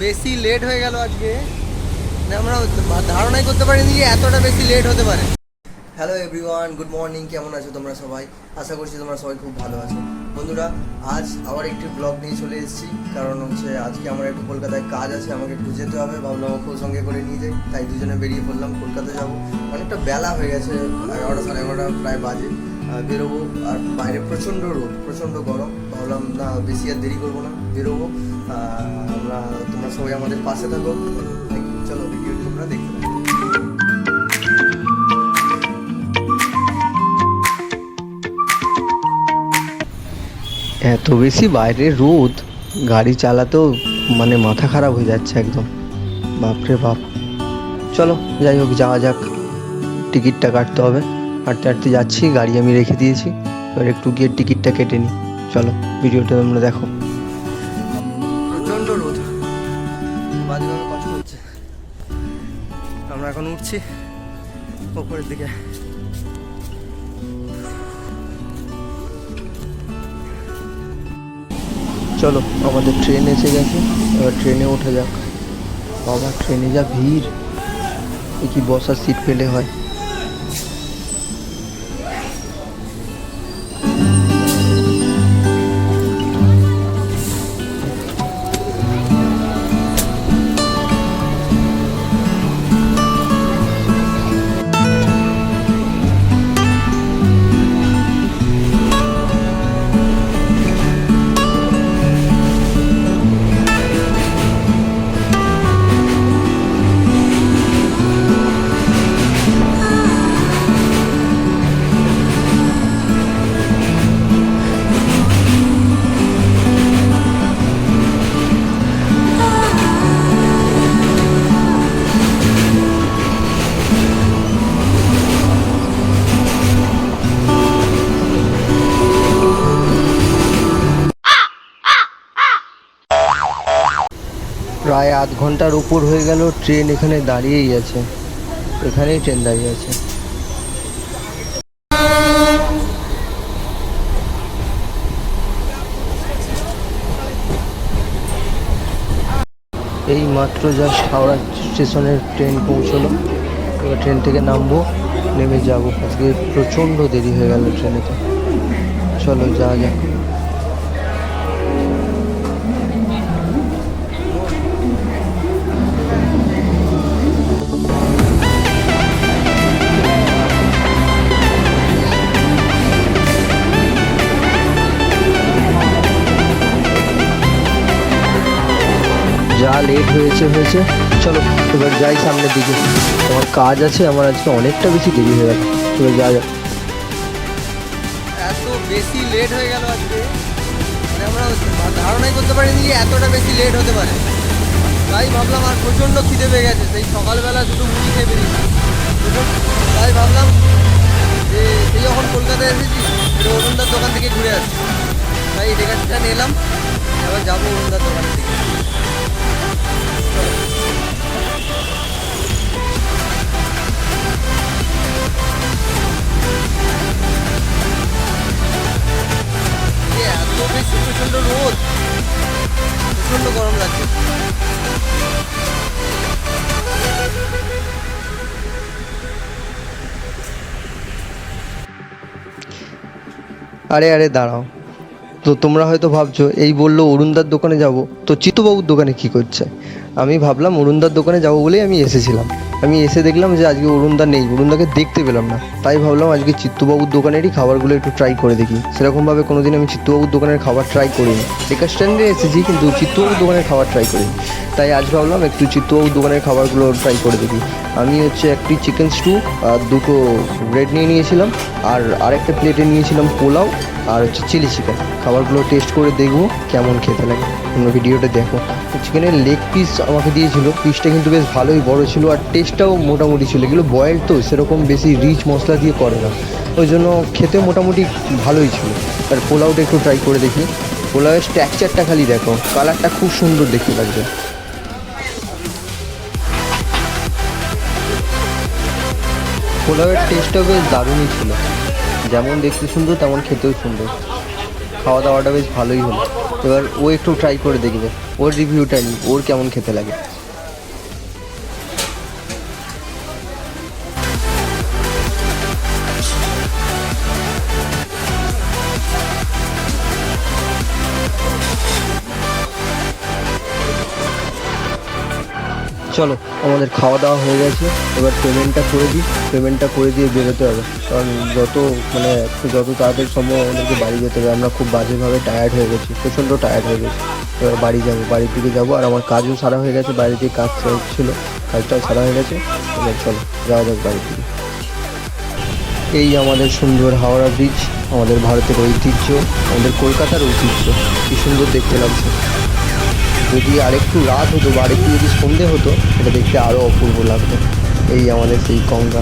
বেশি লেট হয়ে গেল আজকে, আমরা ধারণাই করতে পারিনি যে এতটা বেশি লেট হতে পারে। Hello everyone, good morning. কেমন আছো তোমরা সবাই? আশা করছি তোমরা সবাই খুব ভালো আছো। বন্ধুরা, আজ আবার একটি ব্লগ নিয়ে চলে এসেছি, কারণ হচ্ছে আজকে আমার একটু কলকাতায় কাজ আছে, আমাকে একটু যেতে হবে। ভাবলাম ওকেও সঙ্গে করে নিয়ে যাই, তাই দুজনে বেরিয়ে পড়লাম। কলকাতা যাব, অনেকটা বেলা হয়ে গেছে, 11টা 11:30 প্রায় বাজে। বেরোবো, আর বাইরে প্রচণ্ড রোদ, প্রচণ্ড গরম। ভাবলাম না, বেশি আর দেরি করবো না, বেরোবো। তোমরা সবাই আমাদের পাশে থাকো। চলো ভিডিওটি তোমরা দেখতে থাকো। এত বেশি বাইরে রোদ, গাড়ি চালাতেও মানে মাথা খারাপ হয়ে যাচ্ছে একদম, বাপরে বাপ। চলো যাই হোক, যাওয়া যাক। টিকিটটা কাটতে হবে, হাঁটতে হাঁটতে যাচ্ছি, গাড়ি আমি রেখে দিয়েছি, এবার একটু গিয়ে টিকিটটা কেটে নিই। চলো ভিডিওটা তোমরা দেখো। প্রচণ্ড রোদ, বাজেভাবে কষ্ট হচ্ছে। আমরা এখন উঠছি ওপরের দিকে। চলো, আমাদের ট্রেন এসে গেছে, এবার ট্রেনে ওঠা যাক। বাবা, ট্রেনে যা ভিড়, এ কি বসার সিট পেলে হয়। প্রায় আধ ঘন্টার উপর হয়ে গেল, ট্রেন এখানে দাঁড়িয়েই আছে, এখানেই ট্রেন দাঁড়িয়ে আছে। এই মাত্র জাস্ট হাওড়া স্টেশনের ট্রেন পৌঁছলো, এবার ট্রেন থেকে নামবো, নেমে যাব। আজকে প্রচণ্ড দেরি হয়ে গেল ট্রেনেতে। চলো যাওয়া যাক। যা লেট হয়েছে, চলো এবার যাই সামনের দিকে। আমার কাজ আছে, আমার আজকে অনেকটা বেশি দেরি হয়ে গেল, এবার যা যাক। এত বেশি লেট হয়ে গেল আজকে, আমরা ধারণাই করতে পারিনি যে এতটা বেশি লেট হতে পারে। তাই ভাবলাম, আর প্রচণ্ড খিদে পেয়ে গেছে, সেই সকালবেলা দুটো মুড়ি খেয়ে বেরিয়েছি। তাই ভাবলাম যে সেই যখন কলকাতায় এসেছি, অরুণদার দোকান থেকে ঘুরে আসছি, তাই টিকিটটা নিলাম, এবার যাবো অরুণদার দোকান থেকে। এত বেশি প্রচণ্ড রোদ, প্রচণ্ড গরম লাগছে। আরে আরে দাঁড়াও, তো তোমরা হয়তো ভাবছো, এই বললো অরুণদার দোকানে যাব, তো চিত্তবাবুর দোকানে কি করছে? আমি ভাবলাম অরুণদার দোকানে যাবো বলেই আমি এসেছিলাম। আমি এসে দেখলাম যে আজকে অরুণদা নেই, অরুণদাকে দেখতে পেলাম না। তাই ভাবলাম আজকে চিত্তবাবুর দোকানেরই খাবারগুলো একটু ট্রাই করে দেখি। সেরকমভাবে কোনোদিন আমি চিত্তবাবুর দোকানের খাবার ট্রাই করিনি। একা স্ট্যান্ডে এসেছি, কিন্তু চিত্তবাবুর দোকানের খাবার ট্রাই করিনি। তাই আজ ভাবলাম একটু চিত্তবাবুর দোকানের খাবারগুলো ট্রাই করে দেখি। আমি একটি চিকেন স্টু আর দুটো ব্রেড নিয়ে নিয়েছিলাম, আর আরেকটা প্লেটে নিয়েছিলাম পোলাও আর চিলি চিকেন। খাবারগুলো টেস্ট করে দেখবো কেমন খেতে লাগে। তোমরা ভিডিওটা দেখো। চিকেনের লেগ পিস আমাকে দিয়েছিল, পিসটা কিন্তু বেশ ভালোই বড় ছিল, আর টেস্টটাও মোটামুটি ছিল। এগুলো বয়েল তো, সেরকম বেশি রিচ মশলা দিয়ে করে না, ওই জন্য খেতে মোটামুটি ভালোই ছিল। আর পোলাওটা একটু ট্রাই করে দেখি। পোলাওয়ের স্ট্রাকচারটা খালি দেখো, কালারটা খুব সুন্দর দেখতে লাগছে। পোলাওয়ের টেস্টটাও বেশ দারুণই ছিল, যেমন দেখতে সুন্দর তেমন খেতেও সুন্দর। খাওয়া দাওয়াটা বেশ ভালোই হলো। এবার ও একটু ট্রাই করে দেখবে, ওর রিভিউটা নিই, ওর কেমন খেতে লাগে। চলো, আমাদের খাওয়া দাওয়া হয়ে গেছে, এবার পেমেন্টটা করে দিই। পেমেন্টটা করে দিয়ে বেরোতে হবে, কারণ যত তাড়াতাড়ি সম্ভব আমাদেরকে বাড়ি যেতে হবে। আমরা খুব বাজেভাবে টায়ার্ড হয়ে গেছি, প্রচণ্ড টায়ার্ড হয়ে গেছি। এবার বাড়ি যাবো, বাড়ির দিকে যাবো। আর আমার কাজও সারা হয়ে গেছে, বাইরে যে কাজ ছিল কাজটাও সারা হয়ে গেছে। এবার চলো যাওয়া যাক বাড়ির দিকে। এই আমাদের সুন্দর হাওড়া ব্রিজ, আমাদের ভারতের ঐতিহ্য, আমাদের কলকাতার ঐতিহ্য। কি সুন্দর দেখতে লাগছে। যদি আরেকটু রাত হতো বা আরেকটু যদি সন্ধে হতো, এটা দেখতে আরও অপূর্ব লাগতো। এই আমাদের সেই গঙ্গা।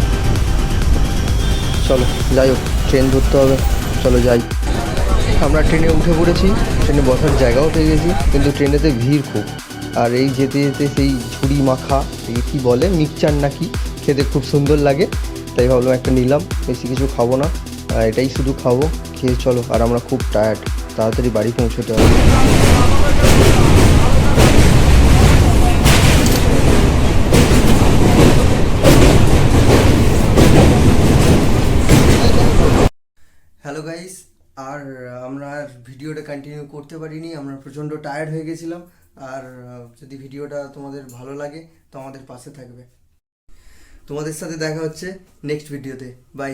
চলো যাই হোক, ট্রেন ধরতে হবে, চলো যাই। আমরা ট্রেনে উঠে পড়েছি, ট্রেনে বসার জায়গাও পেয়ে গেছি, কিন্তু ট্রেনেতে ভিড় খুব। আর এই যেতে যেতে সেই ঝুড়ি মাখা, এই কী বলে, মিক্সচার নাকি, খেতে খুব সুন্দর লাগে। তাই ভাবলাম একটা নিলাম, বেশি কিছু খাবো না, এটাই শুধু খাবো। খেয়ে চলো, আর আমরা খুব টায়ার্ড, তাড়াতাড়ি বাড়ি পৌঁছতে হবে। হ্যালো গাইস, আর আমরা আর ভিডিওটা কন্টিনিউ করতে পারিনি, আমরা প্রচণ্ড টায়ার্ড হয়ে গেছিলাম। আর যদি ভিডিওটা তোমাদের ভালো লাগে তো আমাদের পাশে থাকবে। তোমাদের সাথে দেখা হচ্ছে নেক্সট ভিডিওতে। বাই।